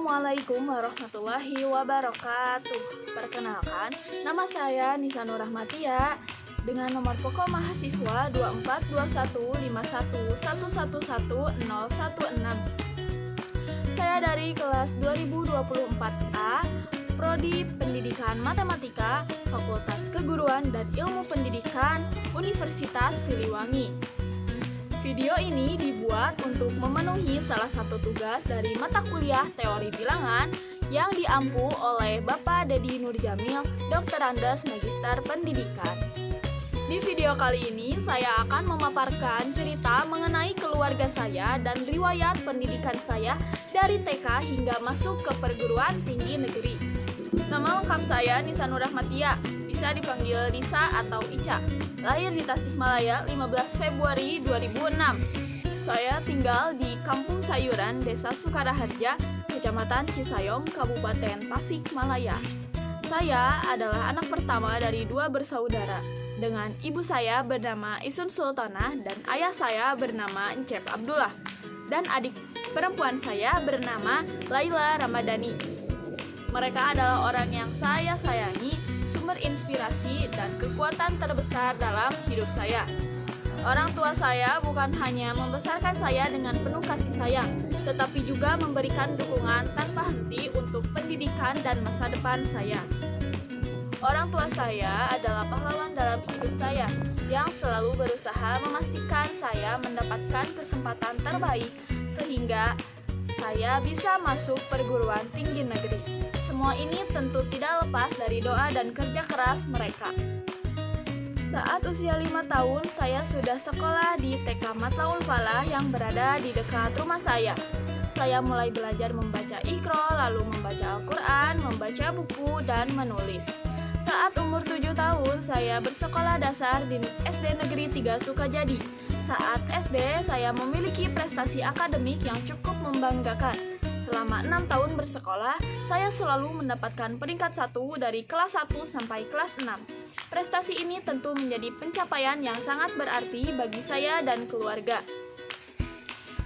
Assalamualaikum warahmatullahi wabarakatuh. Perkenalkan, nama saya Nisa Nur Rahmatia dengan nomor pokok mahasiswa 2421511111016. Saya dari kelas 2024A, Prodi Pendidikan Matematika, Fakultas Keguruan dan Ilmu Pendidikan, Universitas Siliwangi. Video ini dibuat untuk memenuhi salah satu tugas dari mata kuliah Teori Bilangan yang diampu oleh Bapak Dedi Nurjamil, Dokterandes Magister Pendidikan. Di video kali ini, saya akan memaparkan cerita mengenai keluarga saya dan riwayat pendidikan saya dari TK hingga masuk ke perguruan tinggi negeri. Nama lengkap saya Nisa Nur Rahmatia, bisa dipanggil Nisa atau Ica. Lahir di Tasikmalaya 15 Februari 2006. Saya tinggal di Kampung Sayuran, Desa Sukaraharja, Kecamatan Cisayong, Kabupaten Tasikmalaya. Saya adalah anak pertama dari 2 bersaudara, dengan ibu saya bernama Isun Sultanah dan ayah saya bernama Encep Abdullah, dan adik perempuan saya bernama Laila Ramadhani. Mereka adalah orang yang saya sayangi, sumber inspirasi dan kekuatan terbesar dalam hidup saya. Orang tua saya bukan hanya membesarkan saya dengan penuh kasih sayang, tetapi juga memberikan dukungan tanpa henti untuk pendidikan dan masa depan saya. Orang tua saya adalah pahlawan dalam hidup saya, yang selalu berusaha memastikan saya mendapatkan kesempatan terbaik sehingga saya bisa masuk perguruan tinggi negeri. Semua ini tentu tidak lepas dari doa dan kerja keras mereka. Saat usia 5 tahun, saya sudah sekolah di TK Matlaul Falah yang berada di dekat rumah saya. Saya mulai belajar membaca Iqra, lalu membaca Al-Quran, membaca buku, dan menulis. Saat umur 7 tahun, saya bersekolah dasar di SD Negeri 3 Sukajadi. Saat SD, saya memiliki prestasi akademik yang cukup membanggakan. Selama 6 tahun bersekolah, saya selalu mendapatkan peringkat 1 dari kelas 1 sampai kelas 6. Prestasi ini tentu menjadi pencapaian yang sangat berarti bagi saya dan keluarga.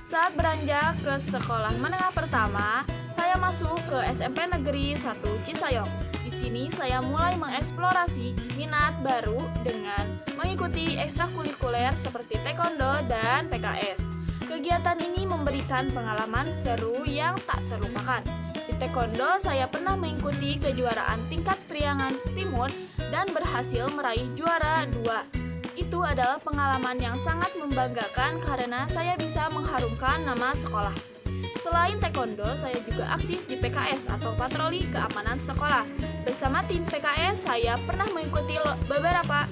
Saat beranjak ke sekolah menengah pertama, saya masuk ke SMP Negeri 1 Cisayong. Di sini saya mulai mengeksplorasi minat baru dengan mengikuti ekstrakurikuler seperti taekwondo dan PKS. Kegiatan ini memberikan pengalaman seru yang tak terlupakan. Di taekwondo, saya pernah mengikuti kejuaraan tingkat Priangan Timur dan berhasil meraih juara 2. Itu adalah pengalaman yang sangat membanggakan karena saya bisa mengharumkan nama sekolah. Selain taekwondo, saya juga aktif di PKS atau Patroli Keamanan Sekolah. Bersama tim PKS, saya pernah mengikuti beberapa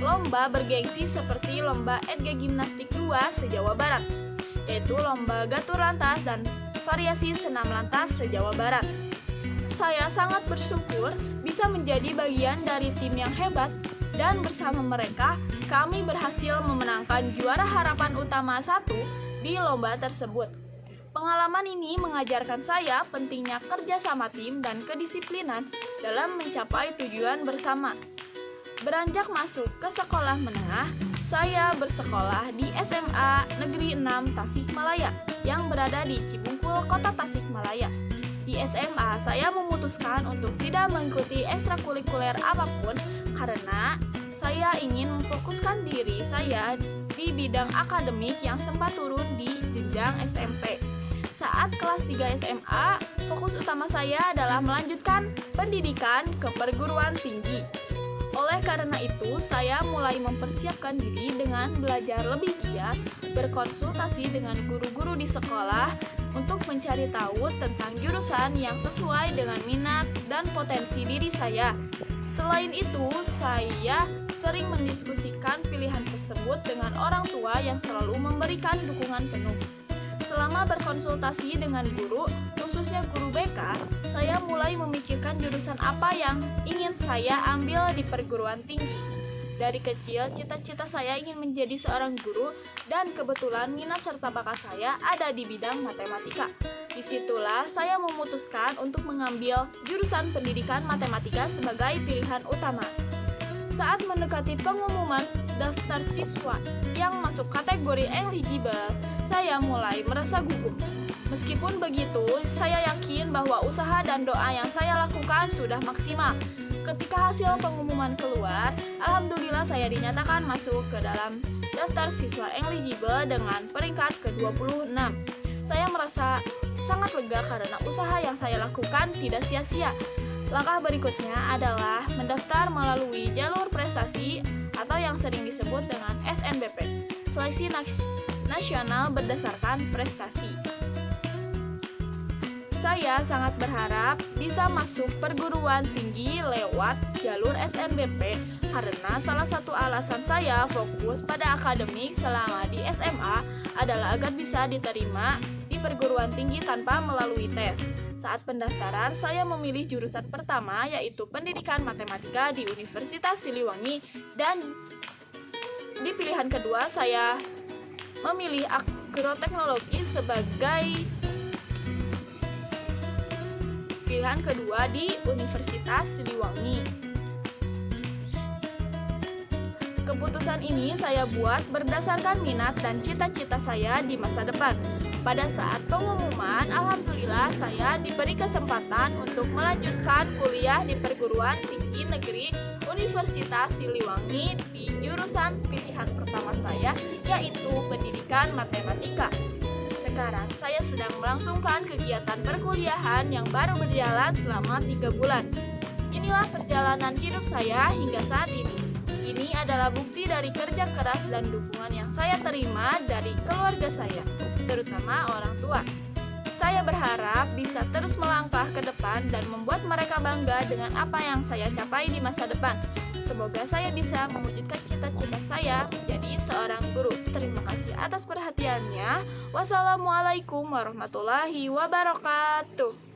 lomba bergengsi seperti Lomba EDG Gimnastik 2 se-Jawa Barat, yaitu Lomba Gatur Lantas dan Variasi Senam Lantas se-Jawa Barat. Saya sangat bersyukur bisa menjadi bagian dari tim yang hebat dan bersama mereka kami berhasil memenangkan juara harapan utama 1 di lomba tersebut. Pengalaman ini mengajarkan saya pentingnya kerja sama tim dan kedisiplinan dalam mencapai tujuan bersama. Beranjak masuk ke sekolah menengah, saya bersekolah di SMA Negeri 6 Tasikmalaya yang berada di Cibungkul, Kota Tasikmalaya. Di SMA, saya memutuskan untuk tidak mengikuti ekstrakurikuler apapun karena saya ingin memfokuskan diri saya di bidang akademik yang sempat turun di jenjang SMP. Saat kelas 3 SMA, fokus utama saya adalah melanjutkan pendidikan ke perguruan tinggi. Oleh karena itu, saya mulai mempersiapkan diri dengan belajar lebih giat, berkonsultasi dengan guru-guru di sekolah untuk mencari tahu tentang jurusan yang sesuai dengan minat dan potensi diri saya. Selain itu, saya sering mendiskusikan pilihan tersebut dengan orang tua yang selalu memberikan dukungan penuh. Selama berkonsultasi dengan guru, khususnya guru BK, saya mulai memikirkan jurusan apa yang ingin saya ambil di perguruan tinggi. Dari kecil, cita-cita saya ingin menjadi seorang guru dan kebetulan minat serta bakat saya ada di bidang matematika. Disitulah saya memutuskan untuk mengambil jurusan pendidikan matematika sebagai pilihan utama. Saat mendekati pengumuman daftar siswa yang masuk kategori eligible, saya mulai merasa gugup. Meskipun begitu, saya yakin bahwa usaha dan doa yang saya lakukan sudah maksimal. Ketika hasil pengumuman keluar, alhamdulillah saya dinyatakan masuk ke dalam daftar siswa eligible dengan peringkat ke-26. Saya merasa sangat lega karena usaha yang saya lakukan tidak sia-sia. Langkah berikutnya adalah mendaftar melalui jalur prestasi atau yang sering disebut dengan SNBP, Seleksi Nasional Berdasarkan Prestasi. Saya sangat berharap bisa masuk perguruan tinggi lewat jalur SNBP karena salah satu alasan saya fokus pada akademik selama di SMA adalah agar bisa diterima di perguruan tinggi tanpa melalui tes. Saat pendaftaran, saya memilih jurusan pertama yaitu Pendidikan Matematika di Universitas Siliwangi, dan di pilihan kedua saya memilih Agroteknologi sebagai pilihan kedua di Universitas Siliwangi. Keputusan ini saya buat berdasarkan minat dan cita-cita saya di masa depan. Pada saat pengumuman, alhamdulillah saya diberi kesempatan untuk melanjutkan kuliah di perguruan tinggi negeri Universitas Siliwangi di jurusan pilihan pertama saya, yaitu Pendidikan Matematika. Sekarang saya sedang melangsungkan kegiatan perkuliahan yang baru berjalan selama 3 bulan. Inilah perjalanan hidup saya hingga saat ini. Ini adalah bukti dari kerja keras dan dukungan yang saya terima dari keluarga saya, terutama orang tua. Saya berharap bisa terus melangkah ke depan dan membuat mereka bangga dengan apa yang saya capai di masa depan. Semoga saya bisa mewujudkan cita-cita saya menjadi seorang guru. Terima kasih atas perhatiannya. Wassalamualaikum warahmatullahi wabarakatuh.